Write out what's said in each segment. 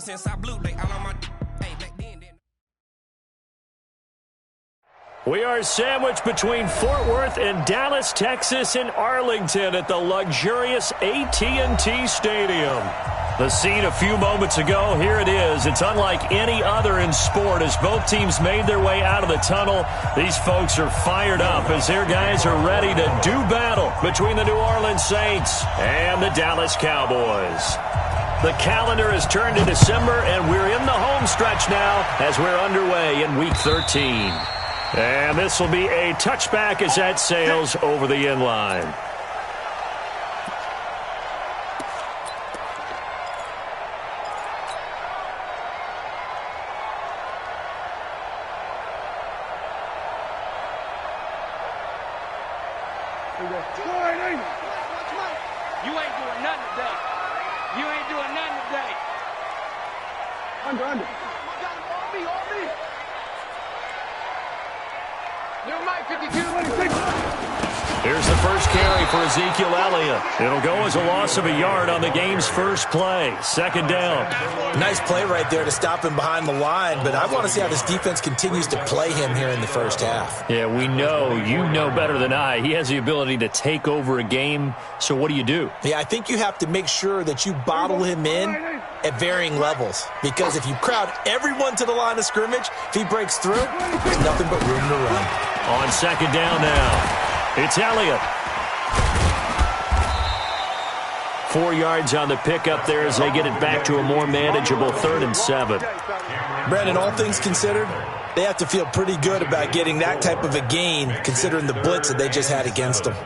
since I blew, they all on my hey, back then. We are sandwiched between Fort Worth and Dallas, Texas, and Arlington at the luxurious AT&T Stadium. The scene a few moments ago, here it is. It's unlike any other in sport as both teams made their way out of the tunnel. These folks are fired up as their guys are ready to do battle between the New Orleans Saints and the Dallas Cowboys. The calendar has turned to December, and we're in the home stretch now as we're underway in Week 13. And this will be a touchback as that sails over the end line. You ain't doing nothing today. You ain't doing nothing today. Under. On me. Never mind, 52. Here's the first carry for Ezekiel Elliott. It'll go as a loss of a yard on the game's first play. Second down. Nice play right there to stop him behind the line, but I want to see how this defense continues to play him here in the first half. Yeah, we know. You know better than I. He has the ability to take over a game, so what do? Yeah, I think you have to make sure that you bottle him in at varying levels, because if you crowd everyone to the line of scrimmage, if he breaks through, there's nothing but room to run. On second down now, it's Elliott. 4 yards on the pickup there as they get it back to a more manageable 3rd and 7. Brandon, all things considered, they have to feel pretty good about getting that type of a gain considering the blitz that they just had against them.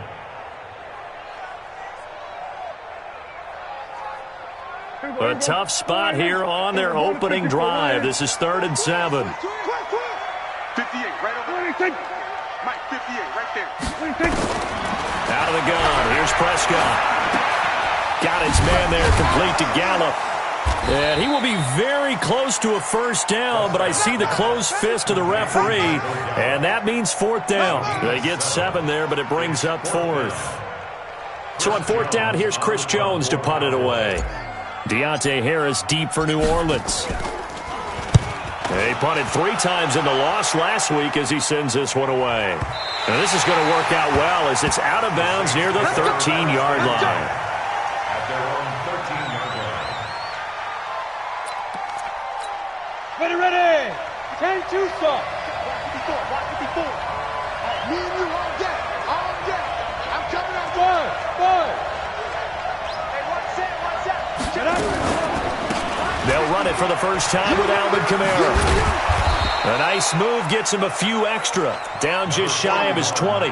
A tough spot here on their opening drive. This is 3rd and 7. 58, right over. Mike, 58, right there. Out of the gun. Here's Prescott. Got his man there, complete to Gallup. And he will be very close to a first down, but I see the closed fist of the referee, and that means 4th down. They get 7 there, but it brings up 4th. So on 4th down, here's Chris Jones to punt it away. Deontay Harris deep for New Orleans. They punted 3 times in the loss last week as he sends this one away. And this is going to work out well as it's out of bounds near the 13-yard line. At their own 13-yard line. Ready. 10-2 start. 54. Me and you on deck. I'm coming out. One. Hey, what's that? Shut up. They'll run it for the first time with Alvin Kamara. A nice move gets him a few extra. Down just shy of his 20.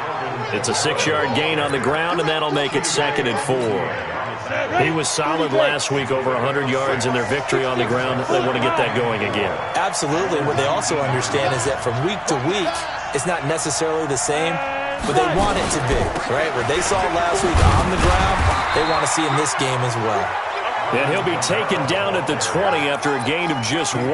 It's a 6-yard gain on the ground, and that'll make it 2nd and 4. He was solid last week, over 100 yards in their victory on the ground. They want to get that going again. Absolutely. What they also understand is that from week to week, it's not necessarily the same, but they want it to be, right? What they saw last week on the ground, they want to see in this game as well. And he'll be taken down at the 20 after a gain of just 1.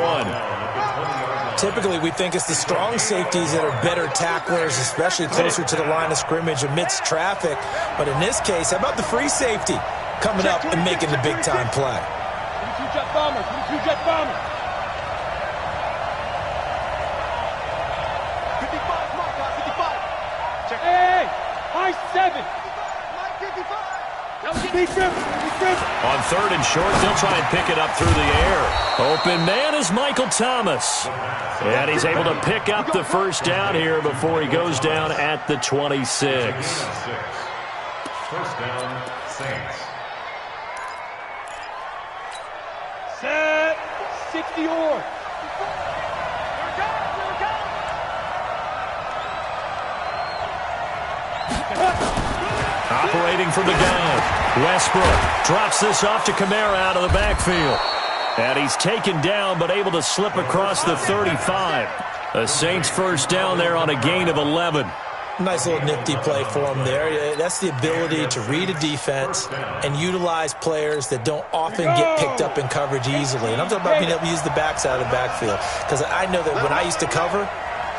Typically, we think it's the strong safeties that are better tacklers, especially closer to the line of scrimmage amidst traffic. But in this case, how about the free safety coming up and making the big-time play? 22 jet bombers. 55, Mark, 55. Check. Hey, high 7. Mike, 55. Be careful. On 3rd and short, they'll try and pick it up through the air. Open man is Michael Thomas. And he's able to pick up the first down here before he goes down at the 26. First down, Saints. Set. 60 or. Operating from the gun, Westbrook drops this off to Kamara out of the backfield. And he's taken down but able to slip across the 35. A Saints first down there on a gain of 11. Nice little nifty play for him there. That's the ability to read a defense and utilize players that don't often get picked up in coverage easily. And I'm talking about being able to use the backside of the backfield. Because I know that when I used to cover,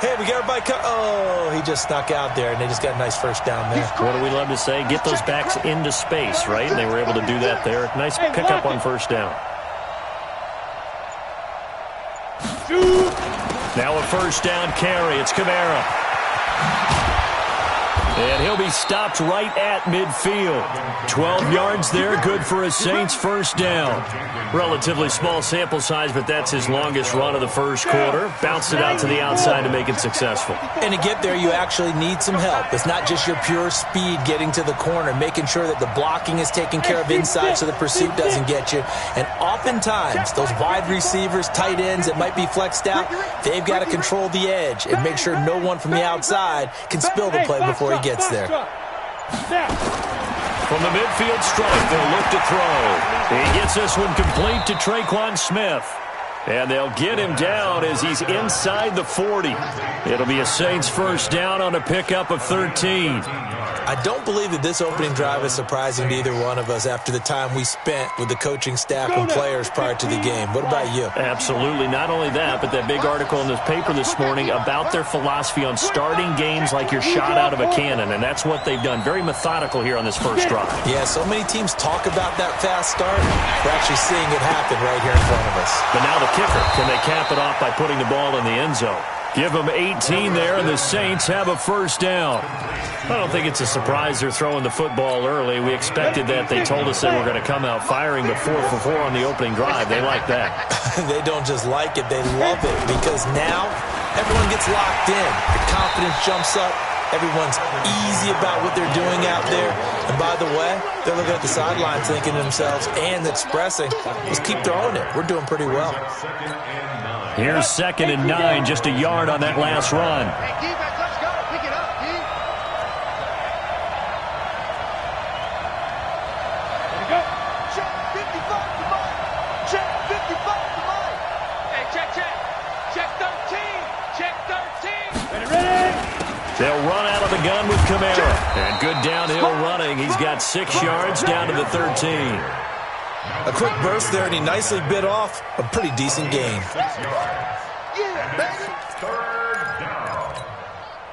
hey, we got everybody oh, he just snuck out there, and they just got a nice first down there. What do we love to say? Get those backs into space, right? And they were able to do that there. Nice pickup on first down. Now a first down carry. It's Kamara. And he'll be stopped right at midfield. 12 yards there, good for a Saints first down. Relatively small sample size, but that's his longest run of the first quarter. Bounced it out to the outside to make it successful. And to get there, you actually need some help. It's not just your pure speed getting to the corner, making sure that the blocking is taken care of inside so the pursuit doesn't get you. And oftentimes, those wide receivers, tight ends that might be flexed out, they've got to control the edge and make sure no one from the outside can spill the play before he gets there. From the midfield stripe, they'll look to throw. He gets this one complete to Traquan Smith. And they'll get him down as he's inside the 40. It'll be a Saints first down on a pickup of 13. I don't believe that this opening drive is surprising to either one of us after the time we spent with the coaching staff and players prior to the game. What about you? Absolutely. Not only that, but that big article in the paper this morning about their philosophy on starting games like you're shot out of a cannon, and that's what they've done. Very methodical here on this first drive. Yeah, so many teams talk about that fast start. We're actually seeing it happen right here in front of us. But now the kicker. Can they cap it off by putting the ball in the end zone? Give them 18 there, and the Saints have a first down. I don't think it's a surprise they're throwing the football early. We expected that. They told us they were going to come out firing, but 4 for 4 on the opening drive. They like that. They don't just like it, they love it, because now everyone gets locked in. The confidence jumps up. Everyone's easy about what they're doing out there. And by the way, they're looking at the sidelines thinking to themselves and expressing, let's keep throwing it. We're doing pretty well. Here's 2nd and 9, just a yard on that last run. Hey, defense, let's go. Pick it up, D. There we go. Check 55 to mine. Check 55 to mine. Hey, check. Check 13. Check 13. Ready. They'll run out of the gun with Kamara. And good downhill running. He's got 6 yards down to the 13. A quick burst there, and he nicely bit off a pretty decent gain.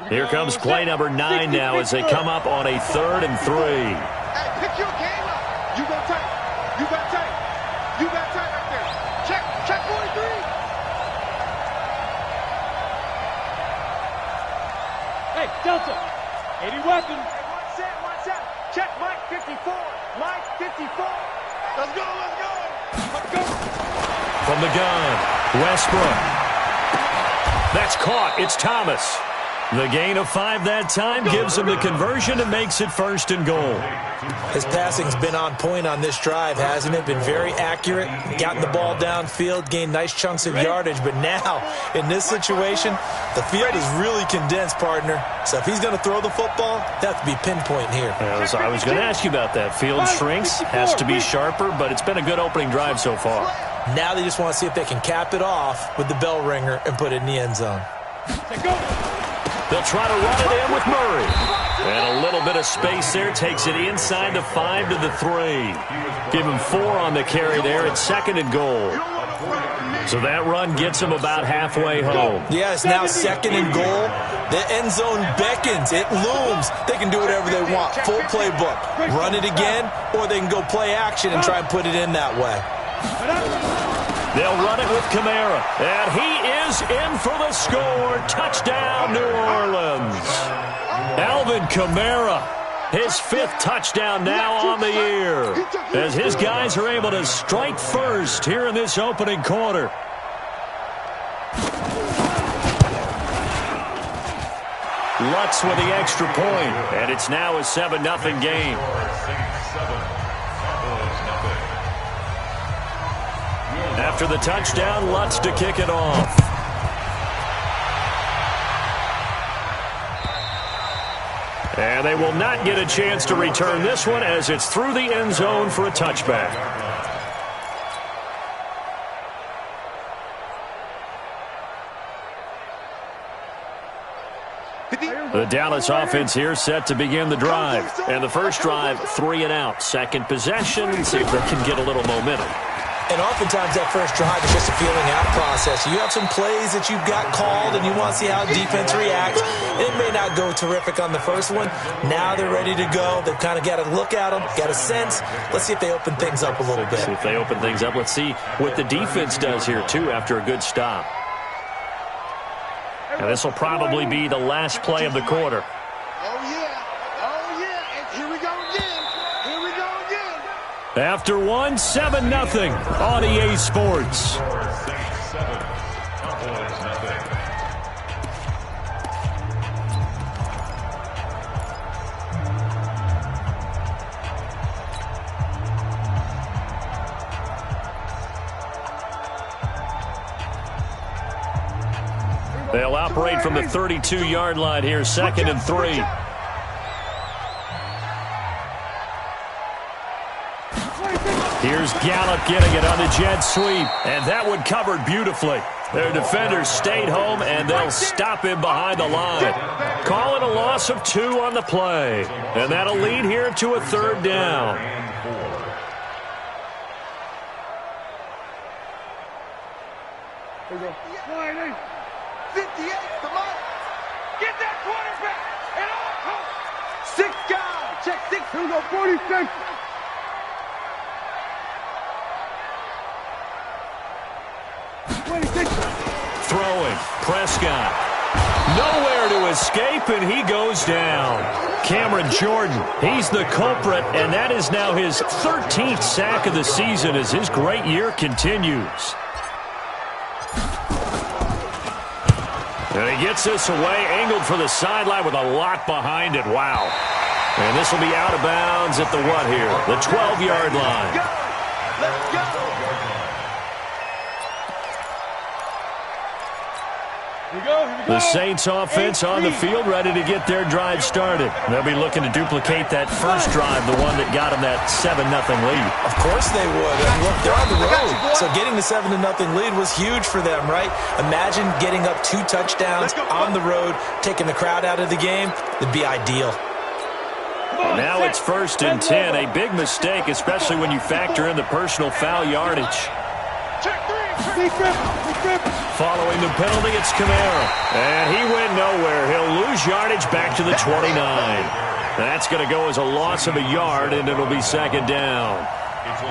Here comes play number 9 now as they come up on a 3rd and 3. Hey, pick your game up. You got tight. You got tight. You got tight right there. Check 43. Hey, Delta. 80 weapons. Hey, one set. Check Mike 54. Mike 54. Let's go. From the gun, Westbrook. That's caught. It's Thomas. The gain of 5 that time gives him the conversion and makes it 1st and goal. His passing's been on point on this drive, hasn't it? Been very accurate, gotten the ball downfield, gained nice chunks of yardage. But now, in this situation, the field is really condensed, partner. So if he's going to throw the football, that has to be pinpoint here. I was going to ask you about that. Field shrinks, has to be sharper, but it's been a good opening drive so far. Now they just want to see if they can cap it off with the bell ringer and put it in the end zone. They'll try to run it in with Murray. And a little bit of space there. Takes it inside the 5 to the 3. Give him 4 on the carry there. It's 2nd and goal. So that run gets him about halfway home. Yeah, it's now 2nd and goal. The end zone beckons. It looms. They can do whatever they want. Full playbook. Run it again, or they can go play action and try and put it in that way. They'll run it with Kamara. And he is in for the score. Touchdown, New Orleans. Alvin Kamara, his 5th touchdown now on the year, as his guys are able to strike first here in this opening quarter. Lutz with the extra point, and it's now a 7-0 game. After the touchdown, Lutz to kick it off. And they will not get a chance to return this one as it's through the end zone for a touchback. The Dallas offense here set to begin the drive. And the first drive, 3 and out. Second possession, see if they can get a little momentum. And oftentimes that first drive is just a feeling out process. You have some plays that you've got called and you want to see how defense reacts. It may not go terrific on the first one. Now they're ready to go. They've kind of got to look at them, got a sense. Let's see if they open things up a little bit. See if they open things up. Let's see what the defense does here, too, after a good stop. And this will probably be the last play of the quarter. Oh, yeah. And here we go again. After one, 7-0 on EA Sports. Cowboys nothing. They'll operate from the 32-yard line here, 2nd and 3. Here's Gallup getting it on the jet sweep, and that one covered beautifully. Their defenders stayed home, and they'll stop him behind the line. Call it a loss of 2 on the play, and that'll lead here to a 3rd down. Here we go. 58 for Mike. Get that quarterback. And all 6 guys. Check 6. Here we go. 46. Throwing. Prescott. Nowhere to escape, and he goes down. Cameron Jordan, he's the culprit, and that is now his 13th sack of the season as his great year continues. And he gets this away, angled for the sideline with a lot behind it. Wow. And this will be out of bounds at the what here? The 12-yard line. Let's go. The Saints offense on the field, ready to get their drive started. They'll be looking to duplicate that first drive, the one that got them that 7-0 lead. Of course they would. And look, they're on the road, so getting the 7-0 lead was huge for them, right? Imagine getting up 2 touchdowns on the road, taking the crowd out of the game. It'd be ideal. Now it's 1st and 10, a big mistake, especially when you factor in the personal foul yardage. Following the penalty, it's Kamara. And he went nowhere. He'll lose yardage back to the 29. That's going to go as a loss of a yard, and it'll be 2nd down.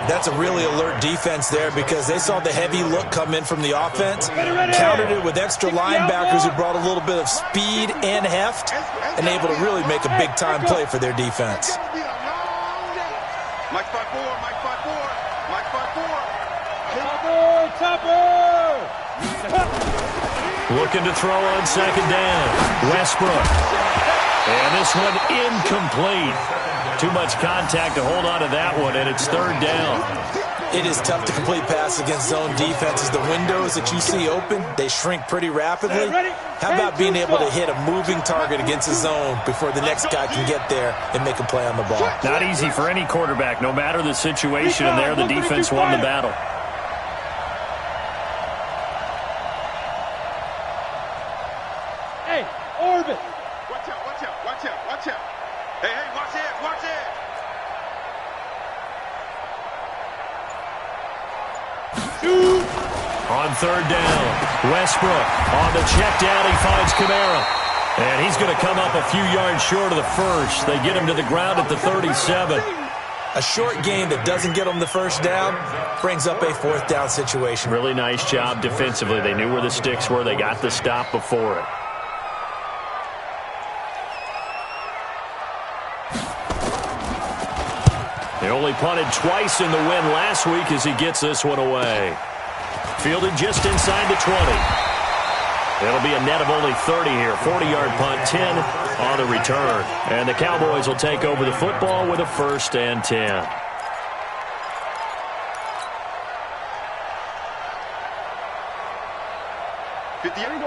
That's a really alert defense there because they saw the heavy look come in from the offense, countered it with extra linebackers who brought a little bit of speed and heft, and able to really make a big-time play for their defense. Mike 5-4, Mike 5-4, Mike 5-4. Looking to throw on 2nd down. Westbrook. And this one incomplete. Too much contact to hold on to that one, and it's 3rd down. It is tough to complete pass against zone defenses. The windows that you see open, they shrink pretty rapidly. How about being able to hit a moving target against a zone before the next guy can get there and make a play on the ball? Not easy for any quarterback, no matter the situation, and there the defense won the battle. Hey, Orbit. Watch out, watch out, watch out, watch out. Hey, watch it, watch it. On 3rd down, Westbrook on the check down. He finds Kamara. And he's going to come up a few yards short of the first. They get him to the ground at the 37. A short gain that doesn't get them the 1st down brings up a 4th down situation. Really nice job defensively. They knew where the sticks were. They got the stop before it. They only punted twice in the win last week as he gets this one away. Fielded just inside the 20. It'll be a net of only 30 here. 40-yard punt, 10 on the return. And the Cowboys will take over the football with a 1st and 10.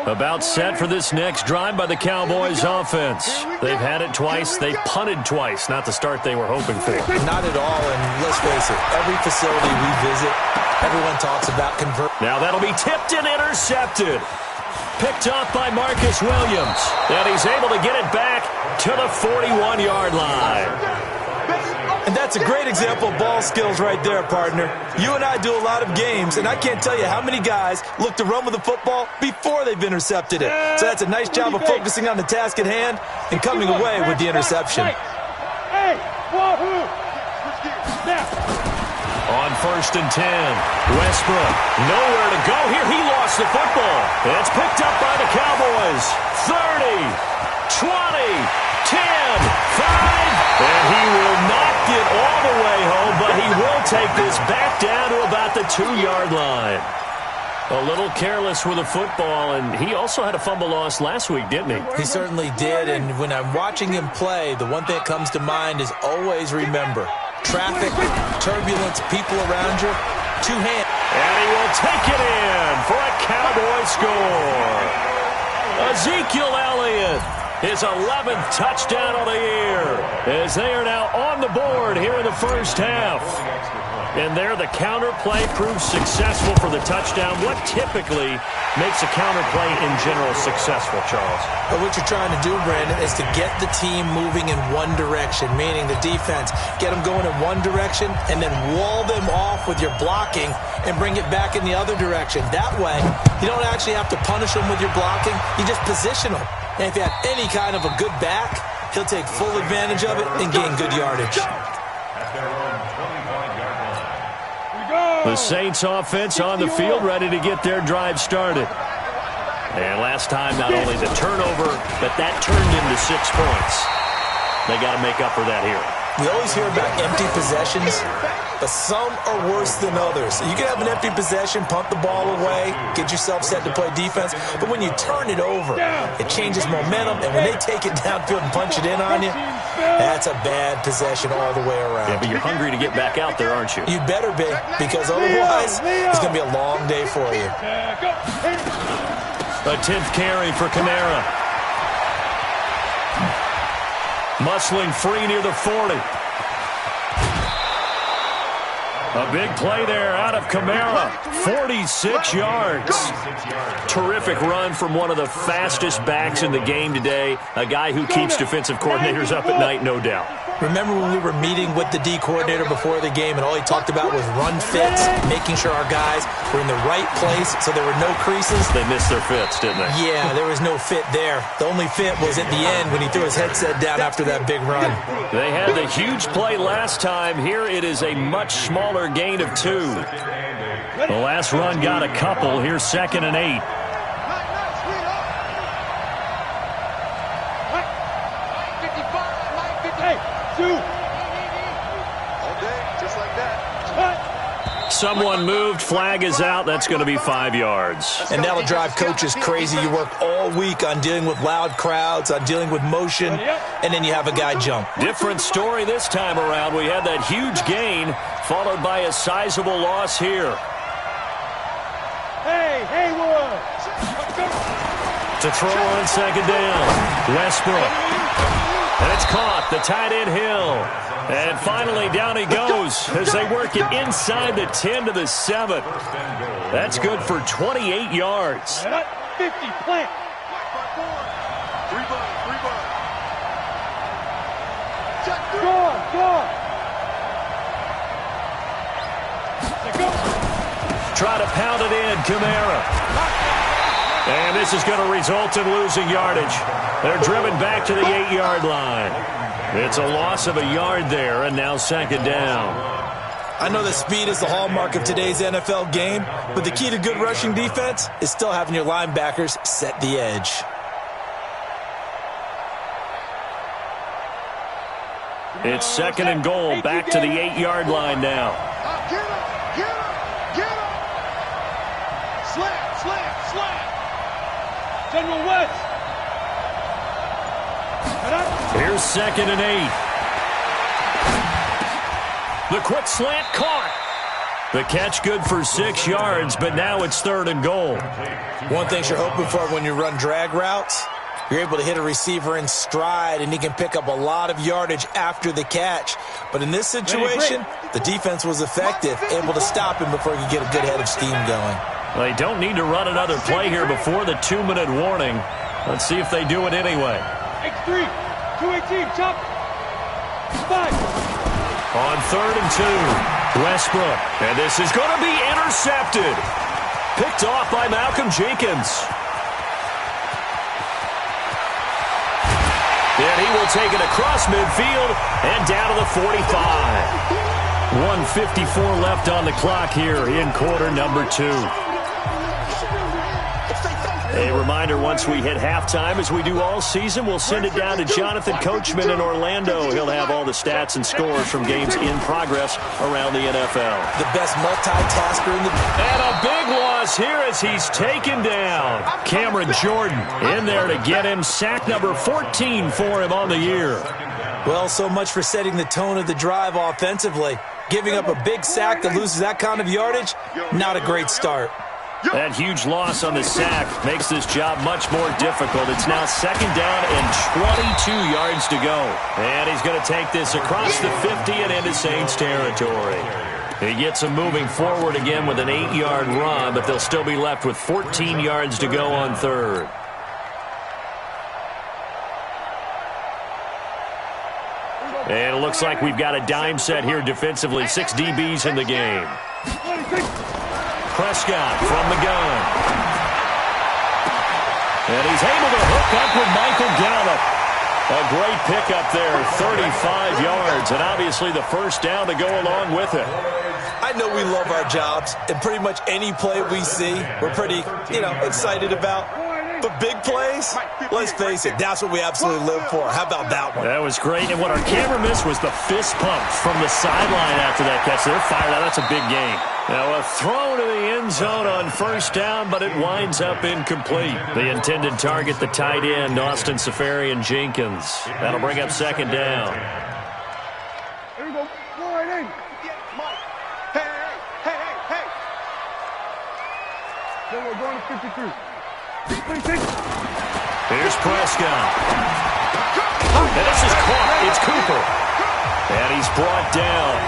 About set for this next drive by the Cowboys offense. They've had it twice. They've punted twice. Not the start they were hoping for. Not at all, and let's face it, every facility we visit, everyone talks about convert. Now that'll be tipped and intercepted. Picked off by Marcus Williams. And he's able to get it back to the 41-yard line. And that's a great example of ball skills right there, partner. You and I do a lot of games, and I can't tell you how many guys look to run with the football before they've intercepted it. So that's a nice job of focusing on the task at hand and coming away with the interception. On 1st and 10. Westbrook, nowhere to go here. He lost the football. It's picked up by the Cowboys. 30, 20, 10, 5. And he will not get all the way home, but he will take this back down to about the 2-yard line. A little careless with the football, and he also had a fumble loss last week, didn't he? He certainly did, and when I'm watching him play, the one thing that comes to mind is always remember, traffic, turbulence, people around you, 2 hands. And he will take it in for a Cowboy score. Ezekiel Elliott, his 11th touchdown of the year, as they are now on the board here in the first half. And there, the counter play proves successful for the touchdown. What typically makes a counter play in general successful, Charles? But what you're trying to do, Brandon, is to get the team moving in one direction, meaning the defense, get them going in one direction, and then wall them off with your blocking and bring it back in the other direction. That way, you don't actually have to punish them with your blocking. You just position them. And if you have any kind of a good back, he'll take full advantage of it and gain good yardage. The Saints offense on the field, ready to get their drive started. And last time, not only the turnover, but that turned into 6 points. They got to make up for that here. We always hear about empty possessions, but some are worse than others. You can have an empty possession, punt the ball away, get yourself set to play defense, but when you turn it over, it changes momentum, and when they take it downfield and punch it in on you, that's a bad possession all the way around. Yeah, but you're hungry to get back out there, aren't you? You better be, because otherwise, it's going to be a long day for you. A 10th carry for Kamara. Muscling free near the 40. A big play there out of Kamara. 46 yards. Terrific run from one of the fastest backs in the game today. A guy who keeps defensive coordinators up at night, no doubt. Remember when we were meeting with the D coordinator before the game and all he talked about was run fits, making sure our guys were in the right place so there were no creases? They missed their fits, didn't they? Yeah, there was no fit there. The only fit was at the end when he threw his headset down after that big run. They had the huge play last time. Here it is a much smaller gain of 2. The last run got a couple. Here's 2nd and 8. Someone moved. Flag is out. That's going to be 5 yards. And that'll drive coaches crazy. You work all week on dealing with loud crowds, on dealing with motion, and then you have a guy jump. Different story this time around. We had that huge gain followed by a sizable loss here. Hey, Haywood! To throw on 2nd down. Westbrook. And it's caught. The tight end Hill. And finally, down he goes as they work it inside the 10 to the 7. That's good for 28 yards. 50, plant. Go. Try to pound it in, Kamara. And this is going to result in losing yardage. They're driven back to the 8-yard line. It's a loss of a yard there, and now 2nd down. I know that speed is the hallmark of today's NFL game, but the key to good rushing defense is still having your linebackers set the edge. It's 2nd and goal, back to the 8-yard line now. Get him! Slam! General West! Here's 2nd and 8. The quick slant caught. The catch good for 6 yards, but now it's 3rd and goal. One thing you're hoping for when you run drag routes, you're able to hit a receiver in stride, and he can pick up a lot of yardage after the catch. But in this situation, the defense was effective, able to stop him before he could get a good head of steam going. They don't need to run another play here before the 2-minute warning. Let's see if they do it anyway. X3, 218, chop. 5. On 3rd and 2, Westbrook. And this is going to be intercepted. Picked off by Malcolm Jenkins. And he will take it across midfield and down to the 45. 1:54 left on the clock here in quarter number 2. A reminder, once we hit halftime, as we do all season, we'll send it down to Jonathan Coachman in Orlando. He'll have all the stats and scores from games in progress around the NFL. The best multitasker in the... And a big loss here as he's taken down. Cameron Jordan in there to get him. Sack number 14 for him on the year. Well, so much for setting the tone of the drive offensively. Giving up a big sack that loses that kind of yardage, not a great start. That huge loss on the sack makes this job much more difficult. It's now second down and 22 yards to go. And he's going to take this across the 50 and into Saints territory. He gets them moving forward again with an 8-yard run, but they'll still be left with 14 yards to go on third. And it looks like we've got a dime set here defensively. 6 DBs in the game. Prescott from the gun. And he's able to hook up with Michael Gallup. A great pickup there, 35 yards, and obviously the first down to go along with it. I know we love our jobs, and pretty much any play we see, we're pretty, excited about. But big plays, let's face it, that's what we absolutely live for. How about that one? That was great, and what our camera missed was the fist pump from the sideline after that catch. They're fired out. That's a big game. Now a throw to the end zone on first down, but it winds up incomplete. The intended target, the tight end, Austin Safarian-Jenkins. That'll bring up second down. Here we go. Hey. Then we're going to 53. Here's Prescott. And this is caught. It's Cooper. And he's brought down.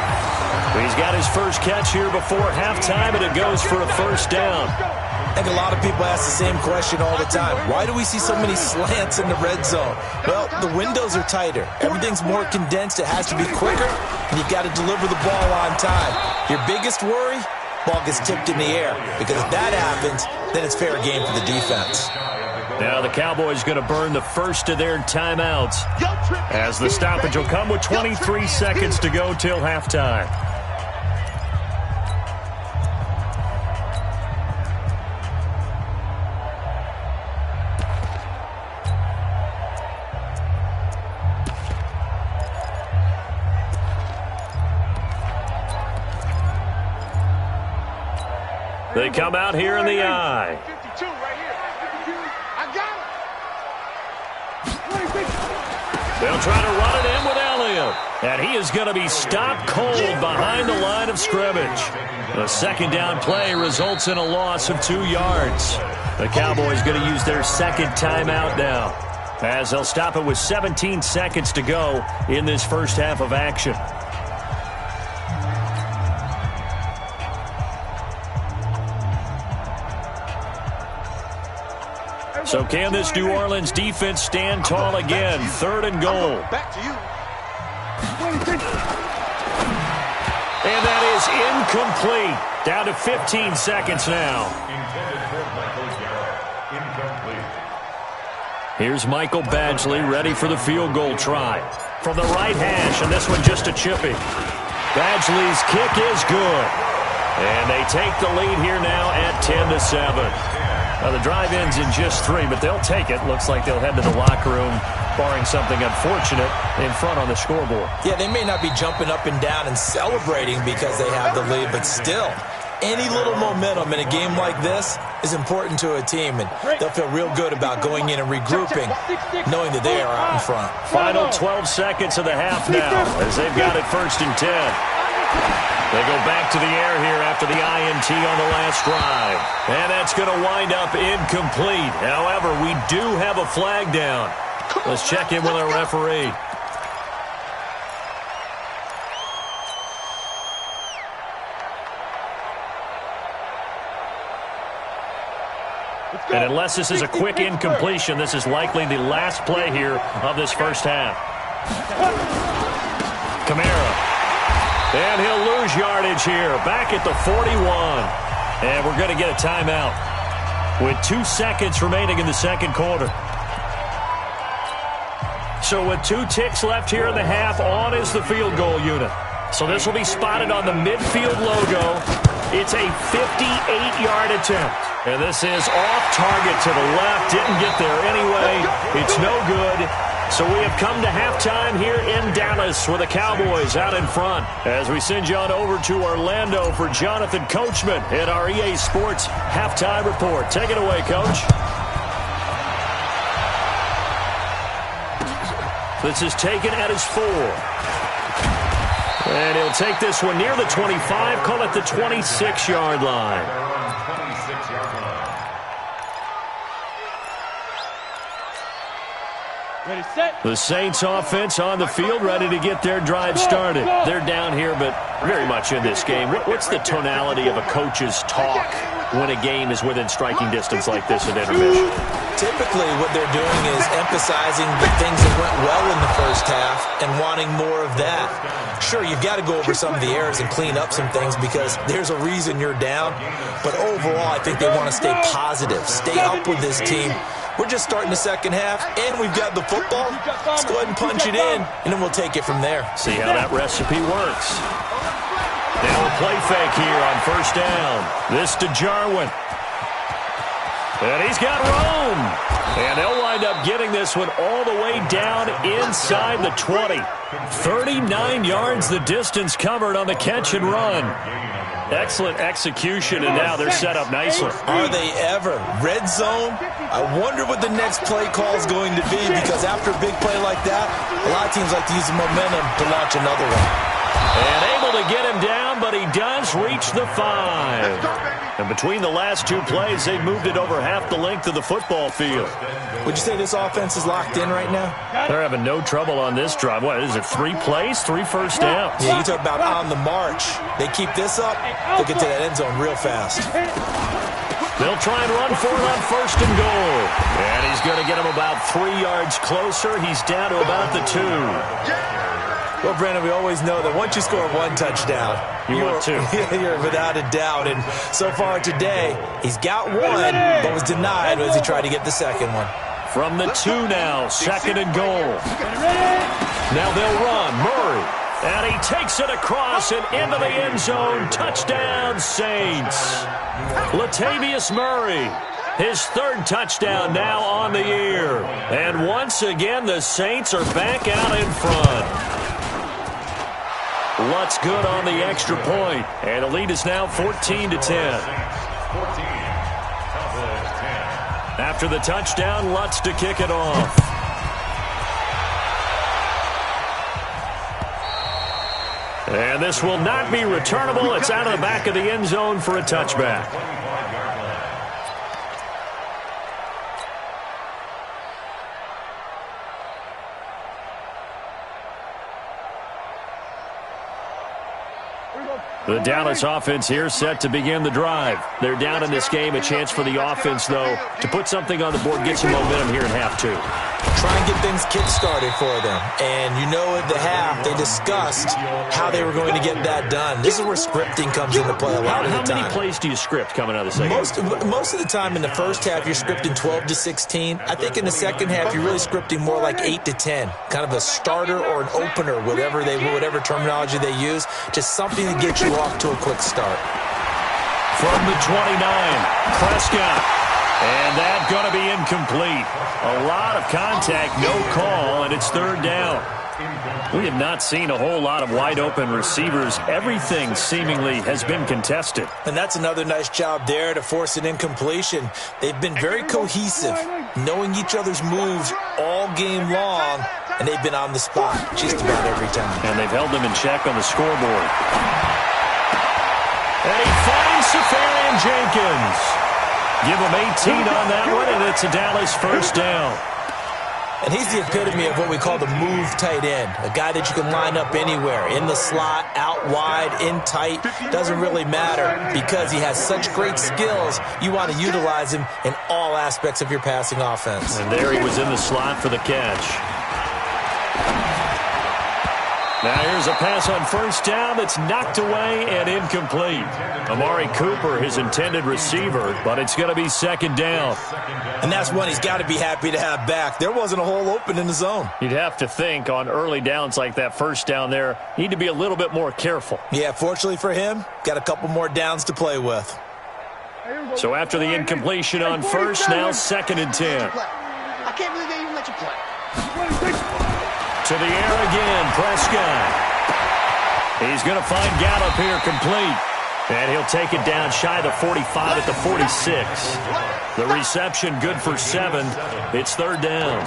He's got his first catch here before halftime, and it goes for a first down. I think a lot of people ask the same question all the time. Why do we see so many slants in the red zone? Well, the windows are tighter. Everything's more condensed. It has to be quicker, and you've got to deliver the ball on time. Your biggest worry? Ball gets tipped in the air, because if that happens, then it's fair game for the defense. Now the Cowboys going to burn the first of their timeouts as the stoppage will come with 23 seconds to go till halftime. They come out here in the eye. 52 right here. 52. I got it. 26. They'll try to run it in with Elliott. And he is going to be stopped cold behind the line of scrimmage. The second down play results in a loss of 2 yards. The Cowboys going to use their second timeout now, as they'll stop it with 17 seconds to go in this first half of action. So can this New Orleans defense stand tall again? Third and goal. Back to you. And that is incomplete. Down to 15 seconds now. Here's Michael Badgley ready for the field goal try. From the right hash, and this one just a chippy. Badgley's kick is good. And they take the lead here now at 10-7. Now, the drive ends in just 3, but they'll take it. Looks like they'll head to the locker room, barring something unfortunate, in front on the scoreboard. Yeah, they may not be jumping up and down and celebrating because they have the lead, but still, any little momentum in a game like this is important to a team, and they'll feel real good about going in and regrouping, knowing that they are out in front. Final 12 seconds of the half now, as they've got it 1st and 10. They go back to the air here after the INT on the last drive. And that's going to wind up incomplete. However, we do have a flag down. Let's check in with our referee. And unless this is a quick incompletion, this is likely the last play here of this first half. Kamara. And he'll lose yardage here, back at the 41. And we're going to get a timeout with 2 seconds remaining in the second quarter. So with 2 ticks left here in the half, on is the field goal unit. So this will be spotted on the midfield logo. It's a 58-yard attempt. And this is off target to the left. Didn't get there anyway. It's no good. So we have come to halftime here in Dallas with the Cowboys out in front. As we send you on over to Orlando for Jonathan Coachman in our EA Sports Halftime Report. Take it away, Coach. This is taken at his 4. And he'll take this one near the 25, call it the 26-yard line. Ready, set. The Saints offense on the field, ready to get their drive started. They're down here, but very much in this game. What's the tonality of a coach's talk when a game is within striking distance like this at intermission? Typically, what they're doing is emphasizing the things that went well in the first half and wanting more of that. Sure, you've got to go over some of the errors and clean up some things because there's a reason you're down. But overall, I think they want to stay positive, stay up with this team. We're just starting the second half, and we've got the football. Let's go ahead and punch it in, and then we'll take it from there. See how that recipe works. Now a play fake here on first down. This to Jarwin. And he's got room. And they'll wind up getting this one all the way down inside the 20. 39 yards the distance covered on the catch and run. Excellent execution, and now they're set up nicely. Are they ever? Red zone? I wonder what the next play call is going to be because after a big play like that, a lot of teams like to use the momentum to launch another one. And able to get him down, but he does reach the 5. And between the last two plays, they've moved it over half the length of the football field. Would you say this offense is locked in right now? They're having no trouble on this drive. What is it, 3 plays, 3 first downs? Yeah, you talk about on the march. They keep this up, they'll get to that end zone real fast. They'll try and run for it on first and goal. And he's going to get him about 3 yards closer. He's down to about the 2. Well, Brandon, we always know that once you score 1 touchdown, you're 2. You're without a doubt. And so far today, he's got 1, but was denied as he tried to get the second one. From the 2 now, second and goal. Now they'll run. Murray. And he takes it across and into the end zone. Touchdown, Saints. Latavius Murray. His 3rd touchdown now on the year. And once again, the Saints are back out in front. Lutz good on the extra point. And the lead is now 14-10. After the touchdown, Lutz to kick it off. And this will not be returnable. It's out of the back of the end zone for a touchback. The Dallas offense here set to begin the drive. They're down in this game. A chance for the offense, though, to put something on the board, get some momentum here in half 2. Try and get things kick-started for them. And you know at the half, they discussed how they were going to get that done. This is where scripting comes into play a lot of the time. How many plays do you script coming out of the second? Most of the time in the first half, you're scripting 12 to 16. I think in the second half, you're really scripting more like 8 to 10. Kind of a starter or an opener, whatever terminology they use. Just something to get you off to a quick start. From the 29, Prescott. And that's going to be incomplete. A lot of contact, no call, and it's 3rd down. We have not seen a whole lot of wide-open receivers. Everything seemingly has been contested. And that's another nice job there to force an incompletion. They've been very cohesive, knowing each other's moves all game long, and they've been on the spot just about every time. And they've held them in check on the scoreboard. And he finds Safarian Jenkins. Give him 18 on that one, and it's a Dallas first down. And he's the epitome of what we call the move tight end, a guy that you can line up anywhere, in the slot, out wide, in tight, doesn't really matter because he has such great skills. You want to utilize him in all aspects of your passing offense. And there he was in the slot for the catch. Now here's a pass on first down that's knocked away and incomplete. Amari Cooper, his intended receiver, but it's going to be second down. And that's one he's got to be happy to have back. There wasn't a hole open in the zone. You'd have to think on early downs like that first down there, need to be a little bit more careful. Yeah, fortunately for him, got a couple more downs to play with. So after the incompletion on first, now second and 10. I can't believe they even let you play. To the air again, Prescott. He's going to find Gallup here complete. And he'll take it down shy of the 45 at the 46. The reception good for 7. It's third down.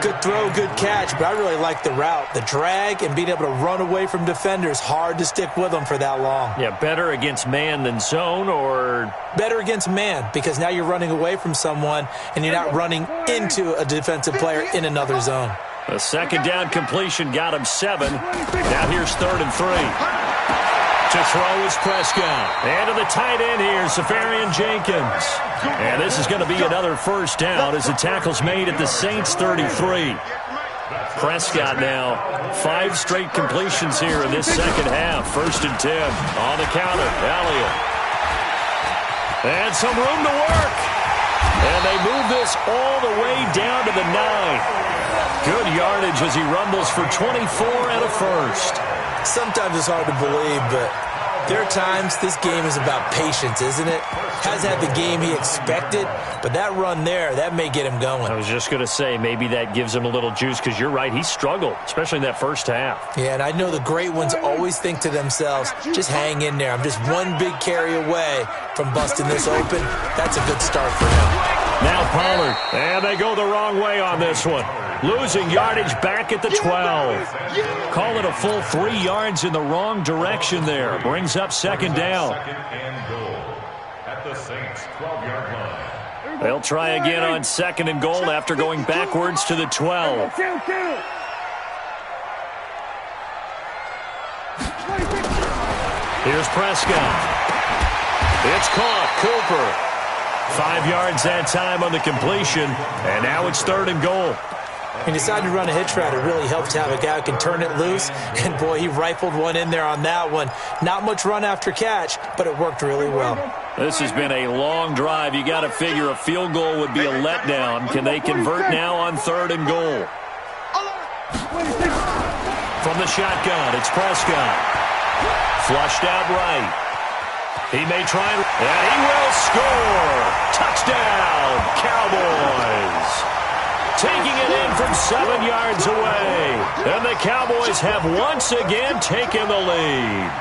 Good throw, good catch, but I really like the route. The drag and being able to run away from defenders, hard to stick with them for that long. Yeah, better against man than zone, or? Better against man, because now you're running away from someone and you're not running into a defensive player in another zone. A second down completion got him 7. Now here's third and 3. To throw is Prescott. And to the tight end here, Safarian Jenkins. And this is going to be another first down as the tackle's made at the Saints 33. Prescott now 5 straight completions here in this second half. First and 10 on the counter. Elliott. And some room to work. And they move this all the way down to the 9. Good yardage as he rumbles for 24 and a first. Sometimes it's hard to believe, but there are times this game is about patience, isn't it? Hasn't had the game he expected, but that run there, that may get him going. I was just going to say, maybe that gives him a little juice, because you're right, he struggled, especially in that first half. Yeah, and I know the great ones always think to themselves, just hang in there. I'm just one big carry away from busting this open. That's a good start for him. Now Pollard, and they go the wrong way on this one. Losing yardage back at the 12. Call it a full 3 yards in the wrong direction there. Brings up second down. Second and goal at the Saints 12-yard line. They'll try again on second and goal after going backwards to the 12. Here's Prescott. It's caught. Cooper. 5 yards that time on the completion, and now it's third and goal. He decided to run a hitch route. It really helps to have a guy who can turn it loose. And, boy, he rifled one in there on that one. Not much run after catch, but it worked really well. This has been a long drive. You got to figure a field goal would be a letdown. Can they convert now on third and goal? From the shotgun, it's Prescott. Flushed out right. He may try, and he will score. Touchdown, Cowboys. Taking it in from 7 yards away. And the Cowboys have once again taken the lead.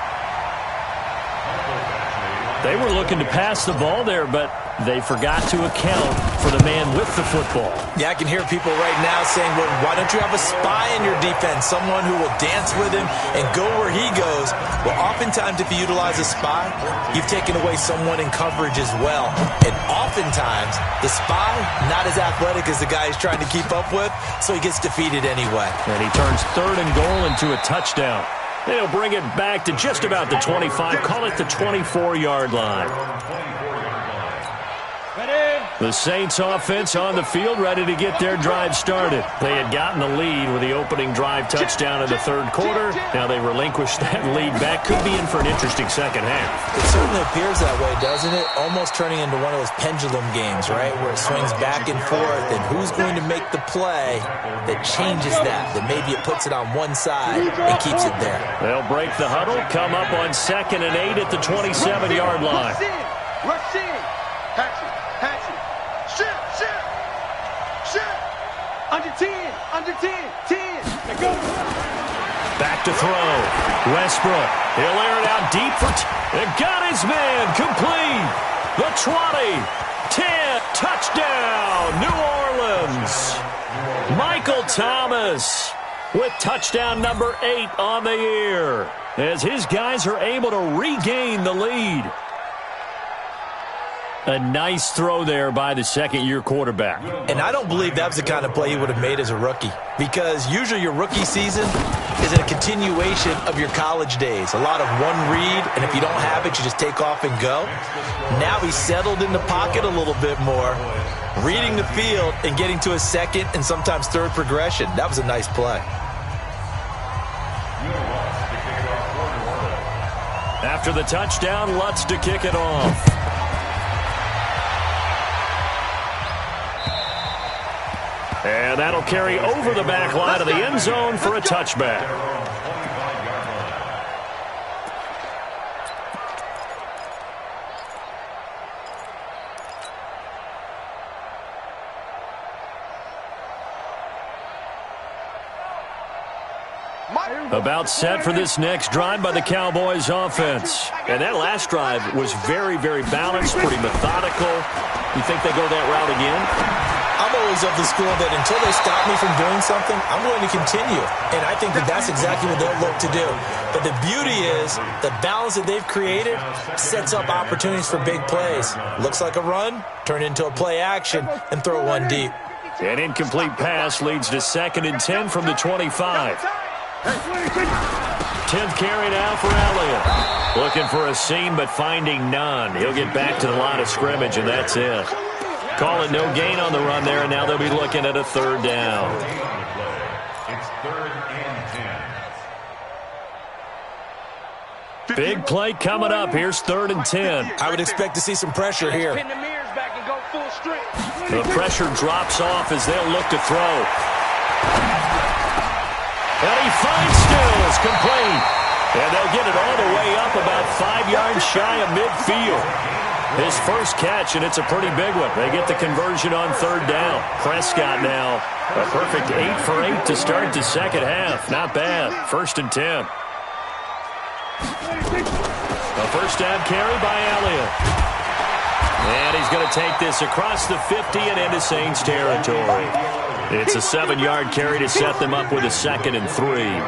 They were looking to pass the ball there, but they forgot to account for the man with the football. Yeah, I can hear people right now saying, well, why don't you have a spy in your defense, someone who will dance with him and go where he goes? Well, oftentimes if you utilize a spy, you've taken away someone in coverage as well. And oftentimes, the spy, not as athletic as the guy he's trying to keep up with, so he gets defeated anyway. And he turns third and goal into a touchdown. They'll bring it back to just about the 25, call it the 24-yard line. The Saints offense on the field, ready to get their drive started. They had gotten the lead with the opening drive touchdown in the third quarter. Now they relinquished that lead back. Could be in for an interesting second half. It certainly appears that way, doesn't it? Almost turning into one of those pendulum games, right, where it swings back and forth, and who's going to make the play that changes that maybe it puts it on one side and keeps it there. They'll break the huddle, come up on 2nd and 8 at the 27-yard line. Rush in. Pass it. Shit. Under 10. 10. Now go. Back to throw. Westbrook. He'll air it out deep for and got his man complete. The 20. 10. Touchdown. New Orleans. Michael Thomas with touchdown number 8 on the year as his guys are able to regain the lead. A nice throw there by the second-year quarterback. And I don't believe that was the kind of play he would have made as a rookie, because usually your rookie season is a continuation of your college days. A lot of one read, and if you don't have it, you just take off and go. Now he's settled in the pocket a little bit more, reading the field and getting to a second and sometimes third progression. That was a nice play. After the touchdown, Lutz to kick it off. And that'll carry over the back line of the end zone for a touchback. About set for this next drive by the Cowboys offense. And that last drive was very, very balanced, pretty methodical. You think they go that route again? I'm always of the school that until they stop me from doing something, I'm going to continue. And I think that that's exactly what they'll look to do. But the beauty is the balance that they've created sets up opportunities for big plays. Looks like a run, turn into a play action, and throw one deep. An incomplete pass leads to 2nd and 10 from the 25. 10th carry now for Elliott. Looking for a seam, but finding none. He'll get back to the line of scrimmage, and that's it. Calling no gain on the run there, and now they'll be looking at a 3rd down. It's 3rd and 10. Big play coming up. Here's 3rd and 10. I would expect to see some pressure here. The pressure drops off as they'll look to throw. And he finds Stills, complete. And they'll get it all the way up about 5 yards shy of midfield. His first catch, and it's a pretty big one. They get the conversion on 3rd down. Prescott now, a perfect 8 for 8 to start the second half. Not bad. 1st and 10. A first down carry by Elliott. And he's going to take this across the 50 and into Saints territory. It's a 7-yard carry to set them up with a 2nd and 3.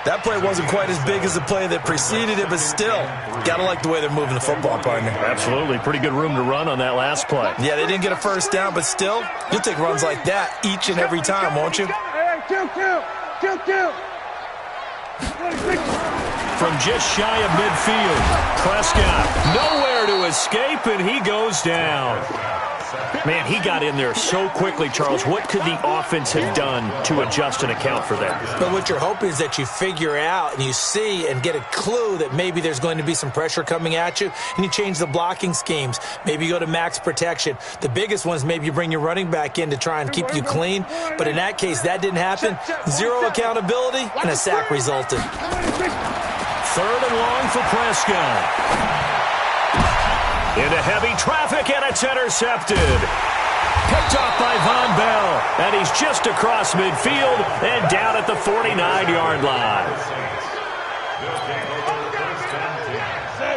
That play wasn't quite as big as the play that preceded it, but still, got to like the way they're moving the football, partner. Absolutely. Pretty good room to run on that last play. Yeah, they didn't get a first down, but still, you'll take runs like that each and every time, won't you? Kill. From just shy of midfield, Prescott nowhere to escape, and he goes down. Man, he got in there so quickly, Charles. What could the offense have done to adjust and account for that? But what you're hoping is that you figure out and you see and get a clue that maybe there's going to be some pressure coming at you, and you change the blocking schemes. Maybe you go to max protection. The biggest one is maybe you bring your running back in to try and keep you clean. But in that case, that didn't happen. 0 accountability, and a sack resulted. 3rd and long for Prescott. Into heavy traffic, and it's intercepted. Picked off by Von Bell, and he's just across midfield and down at the 49-yard line.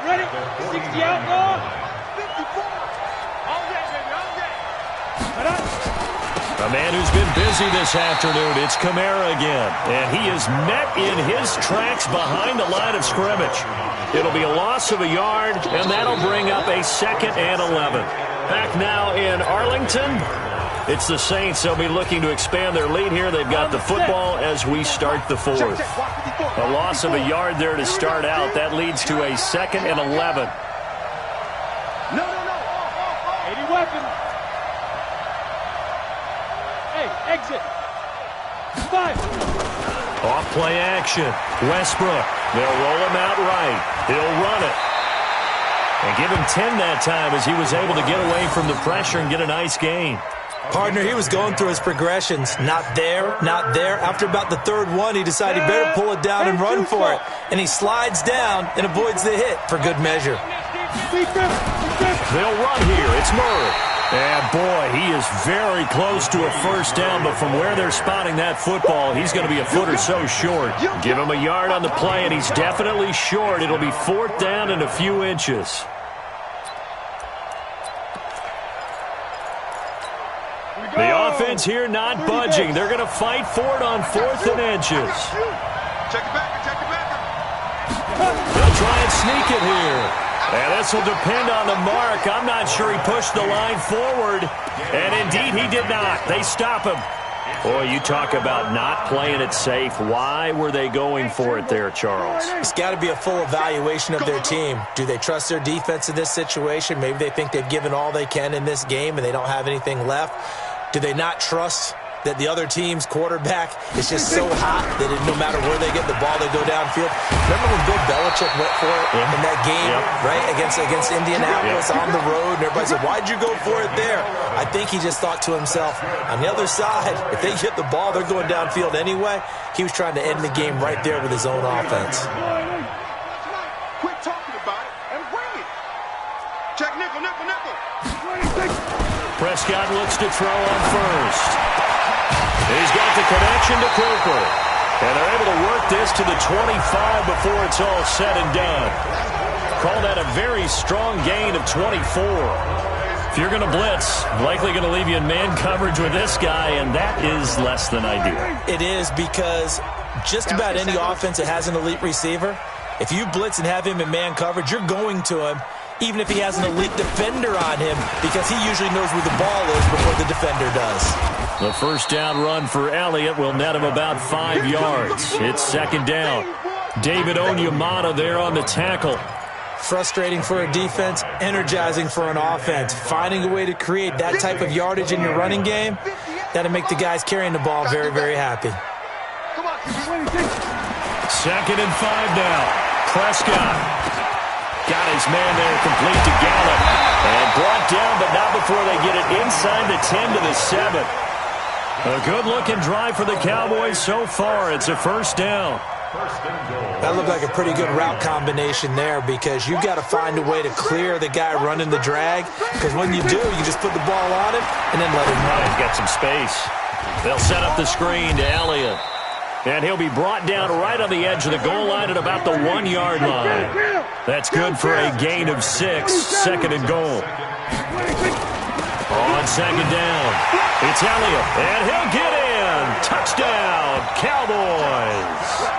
Ready? 60 out, long. 54. All day, baby, all day. A man who's been busy this afternoon, it's Kamara again. And he is met in his tracks behind the line of scrimmage. It'll be a loss of a yard, and that'll bring up a 2nd and 11. Back now in Arlington, it's the Saints. They'll be looking to expand their lead here. They've got the football as we start the 4th. A loss of a yard there to start out. That leads to a 2nd and 11. No. 80 weapons. Hey, exit. 5. Off play action. Westbrook. They'll roll him out right. He'll run it. And give him 10 that time as he was able to get away from the pressure and get a nice gain. Partner, he was going through his progressions. Not there. After about the 3rd one, he decided he better pull it down and run for it. And he slides down and avoids the hit for good measure. They'll run here. It's Murray. And, boy, he is very close to a first down, but from where they're spotting that football, he's going to be a foot or so short. Give him a yard on the play, and he's definitely short. It'll be 4th down and a few inches. The offense here not budging. They're going to fight for it on 4th and inches. Check it back. They'll try and sneak it here. And this will depend on the mark. I'm not sure he pushed the line forward. And indeed, he did not. They stop him. Boy, you talk about not playing it safe. Why were they going for it there, Charles? It's got to be a full evaluation of their team. Do they trust their defense in this situation? Maybe they think they've given all they can in this game and they don't have anything left. Do they not trust that the other team's quarterback is just so hot that no matter where they get the ball, they go downfield. Remember when Bill Belichick went for it in that game, right, against Indianapolis on the road, and everybody said, why'd you go for it there? I think he just thought to himself, on the other side, if they get the ball, they're going downfield anyway. He was trying to end the game right there with his own offense. Quit talking about it and bring it. Check nickel, nickel, nickel. Prescott looks to throw on first. He's got the connection to Cooper. And they're able to work this to the 25 before it's all said and done. Call that a very strong gain of 24. If you're going to blitz, likely going to leave you in man coverage with this guy, and that is less than ideal. It is, because just about any offense that has an elite receiver, if you blitz and have him in man coverage, you're going to him, even if he has an elite defender on him, because he usually knows where the ball is before the defender does. The first down run for Elliott will net him about 5 yards. It's second down. David Onyemata there on the tackle. Frustrating for a defense, energizing for an offense. Finding a way to create that type of yardage in your running game, that'll make the guys carrying the ball very, very happy. Second and 5 now. Prescott got his man there complete to Gallup. And brought down, but not before they get it inside the 10 to the 7. A good-looking drive for the Cowboys so far. It's a first down. That looked like a pretty good route combination there, because you've got to find a way to clear the guy running the drag, because when you do, you just put the ball on him and then let him run. He's got some space. They'll set up the screen to Elliott. And he'll be brought down right on the edge of the goal line at about the 1 yard line. That's good for a gain of 6, second and goal. On second down, it's Elliott, and he'll get in. Touchdown, Cowboys.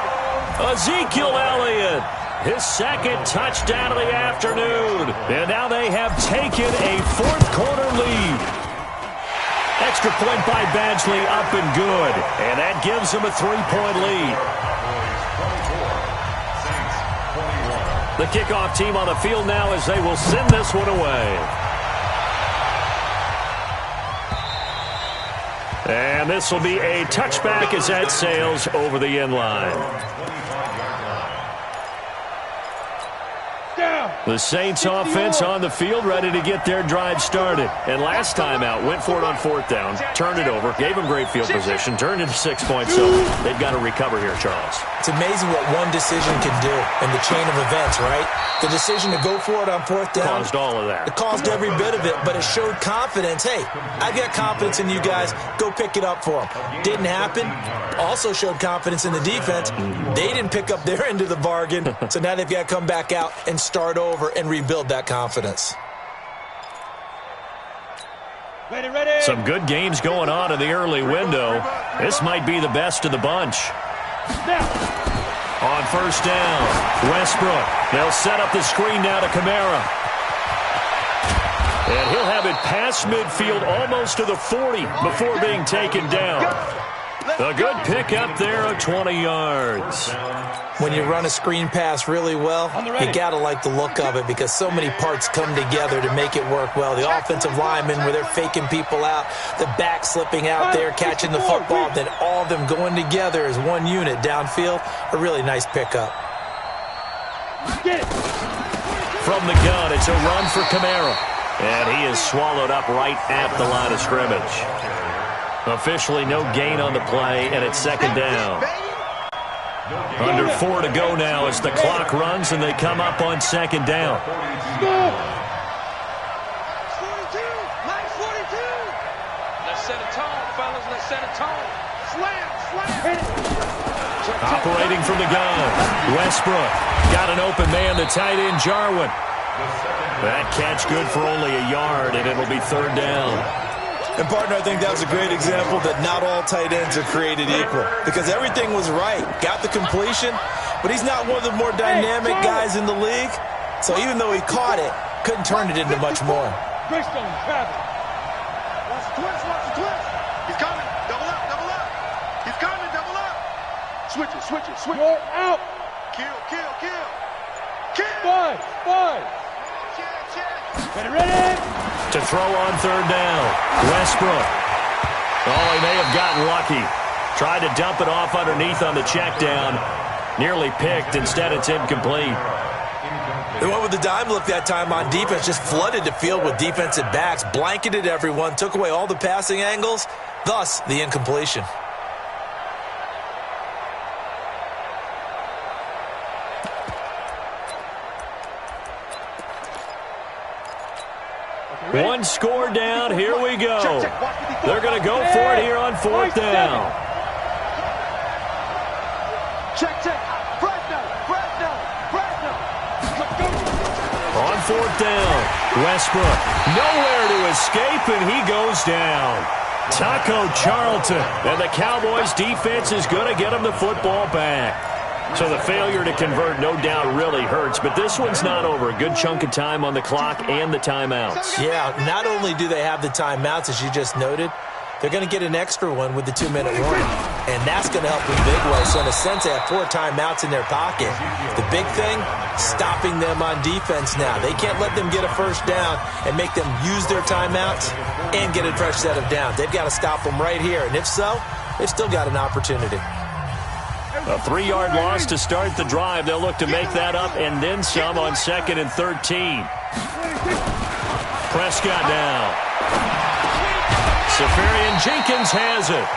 Ezekiel Elliott, his second touchdown of the afternoon. And now they have taken a fourth-quarter lead. Extra point by Badgley, up and good. And that gives them a 3-point lead. The kickoff team on the field now as they will send this one away. And this will be a touchback as that sails over the end line. The Saints offense on the field, ready to get their drive started. And last time out, went for it on fourth down, turned it over, gave them great field position, turned into 6 points. So they've got to recover here, Charles. It's amazing what one decision can do in the chain of events, right? The decision to go for it on fourth down caused all of that. It caused every bit of it, but it showed confidence. Hey, I've got confidence in you guys. Go pick it up for them. Didn't happen. Also showed confidence in the defense. They didn't pick up their end of the bargain, so now they've got to come back out and start over and rebuild that confidence. Ready. Some good games going on in the early window. This might be the best of the bunch. On first down, Westbrook. They'll set up the screen now to Kamara. And he'll have it past midfield almost to the 40 before being taken down. A good pickup there of 20 yards. When you run a screen pass really well, you got to like the look of it, because so many parts come together to make it work well. The offensive linemen, where they're faking people out, the back slipping out there, catching the football, then all of them going together as one unit downfield. A really nice pickup. From the gun, it's a run for Kamara. And he is swallowed up right at the line of scrimmage. Officially no gain on the play, and it's second down. Under 4 to go now as the clock runs and they come up on second down. 42, line 42. Let's set a tone, fellas. Let's set a tone. Slam. Operating from the gun, Westbrook got an open man, the tight end Jarwin. That catch good for only a yard, and it'll be third down. And, partner, I think that was a great example that not all tight ends are created equal, because everything was right. Got the completion, but he's not one of the more dynamic guys in the league. So even though he caught it, couldn't turn it into much more. Greystone, Travis. Watch the twist. He's coming. Double up. He's coming. Double up. Switch it. You're out. Kill. Five. Ready. To throw on third down, Westbrook. Oh, he may have gotten lucky. Tried to dump it off underneath on the check down. Nearly picked. Instead, it's incomplete. They went with the dime look that time on defense. Just flooded the field with defensive backs. Blanketed everyone. Took away all the passing angles. Thus, the incompletion. One score down. Here we go. They're going to go for it here on fourth down. Check. Fresno. On fourth down, Westbrook nowhere to escape, and he goes down. Taco Charlton, and the Cowboys defense is going to get him the football back. So the failure to convert no doubt really hurts, but this one's not over. A good chunk of time on the clock and the timeouts. Yeah, not only do they have the timeouts, as you just noted, they're going to get an extra one with the 2-minute warning. And that's going to help in a big way. So in a sense, they have 4 timeouts in their pocket. The big thing, stopping them on defense now. They can't let them get a first down and make them use their timeouts and get a fresh set of downs. They've got to stop them right here. And if so, they've still got an opportunity. A 3-yard loss to start the drive. They'll look to make that up and then some on 2nd and 13. Prescott down. Safarian Jenkins has it.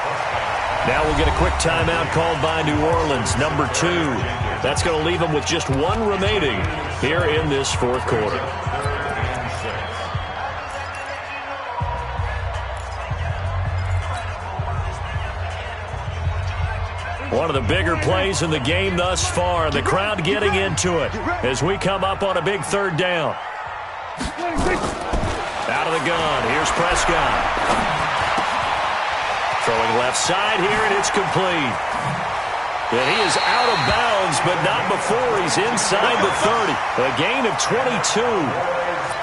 Now we'll get a quick timeout called by New Orleans, number 2. That's going to leave them with just 1 remaining here in this fourth quarter. One of the bigger plays in the game thus far. The crowd getting into it as we come up on a big 3rd down. Out of the gun. Here's Prescott. Throwing left side here, and it's complete. And he is out of bounds, but not before he's inside the 30. A gain of 22.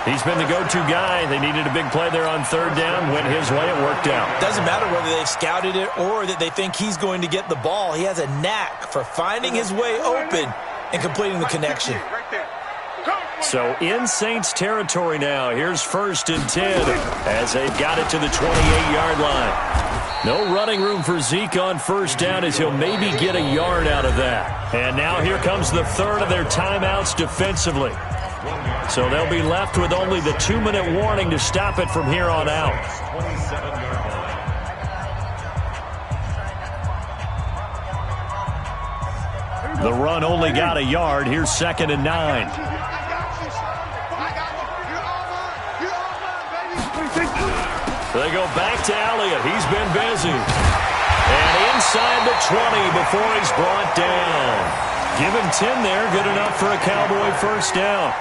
He's been the go-to guy. They needed a big play there on 3rd down. Went his way. It worked out. Doesn't matter whether they've scouted it or that they think he's going to get the ball. He has a knack for finding his way open and completing the connection. So in Saints territory now. Here's 1st and 10 as they've got it to the 28-yard line. No running room for Zeke on 1st down as he'll maybe get a yard out of that. And now here comes the 3rd of their timeouts defensively. So they'll be left with only the 2-minute warning to stop it from here on out. The run only got a yard. Here's 2nd and 9. They go back to Elliott. He's been busy. And inside the 20 before he's brought down. Give him 10 there. Good enough for a Cowboy first down.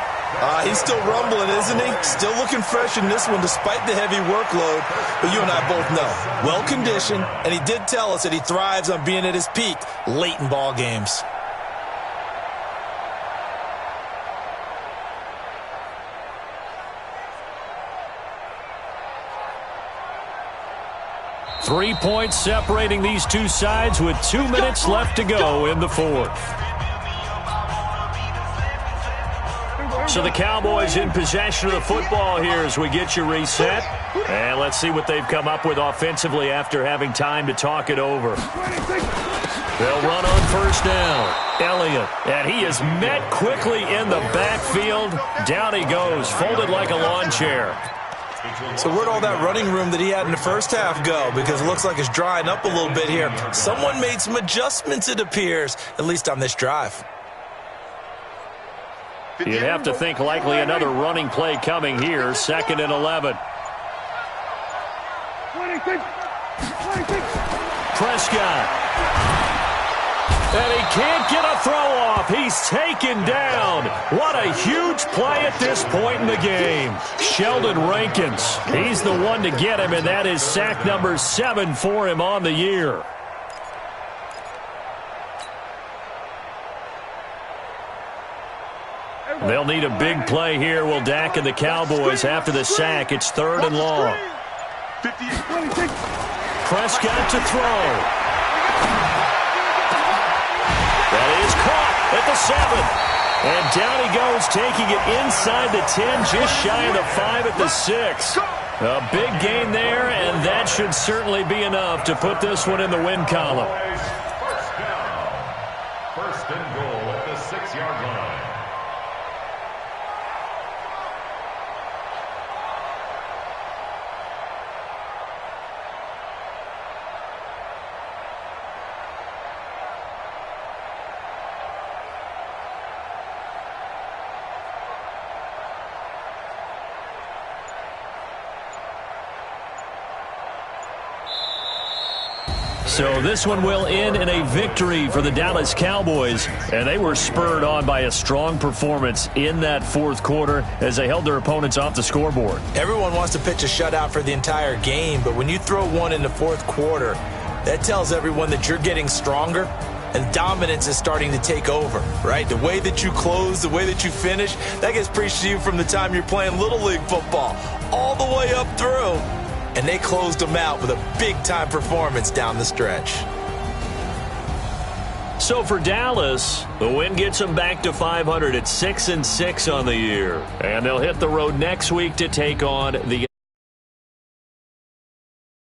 He's still rumbling, isn't he? Still looking fresh in this one despite the heavy workload. But you and I both know, well-conditioned, and he did tell us that he thrives on being at his peak late in ball games. Three points separating these two sides with 2 minutes left to go in the 4th. So the Cowboys in possession of the football here as we get you reset. And let's see what they've come up with offensively after having time to talk it over. They'll run on 1st down. Elliott, and he is met quickly in the backfield. Down he goes, folded like a lawn chair. So where'd all that running room that he had in the first half go? Because it looks like it's drying up a little bit here. Someone made some adjustments, it appears, at least on this drive. You'd have to think likely another running play coming here. 2nd and 11. Prescott. And he can't get a throw off. He's taken down. What a huge play at this point in the game. Sheldon Rankins. He's the one to get him, and that is sack number 7 for him on the year. They'll need a big play here. Will Dak and the Cowboys after the sack. It's 3rd and long. Prescott to throw. That is caught at the 7. And down he goes, taking it inside the 10, just shy of the 5 at the 6. A big gain there, and that should certainly be enough to put this one in the win column. First down. First and goal at the 6-yard line. So this one will end in a victory for the Dallas Cowboys, and they were spurred on by a strong performance in that fourth quarter as they held their opponents off the scoreboard. Everyone wants to pitch a shutout for the entire game, but when you throw one in the fourth quarter, that tells everyone that you're getting stronger and dominance is starting to take over, right? The way that you close, the way that you finish, that gets preached to you from the time you're playing Little League football all the way up through. And they closed them out with a big-time performance down the stretch. So for Dallas, the win gets them back to 500 at 6-6 on the year. And they'll hit the road next week to take on the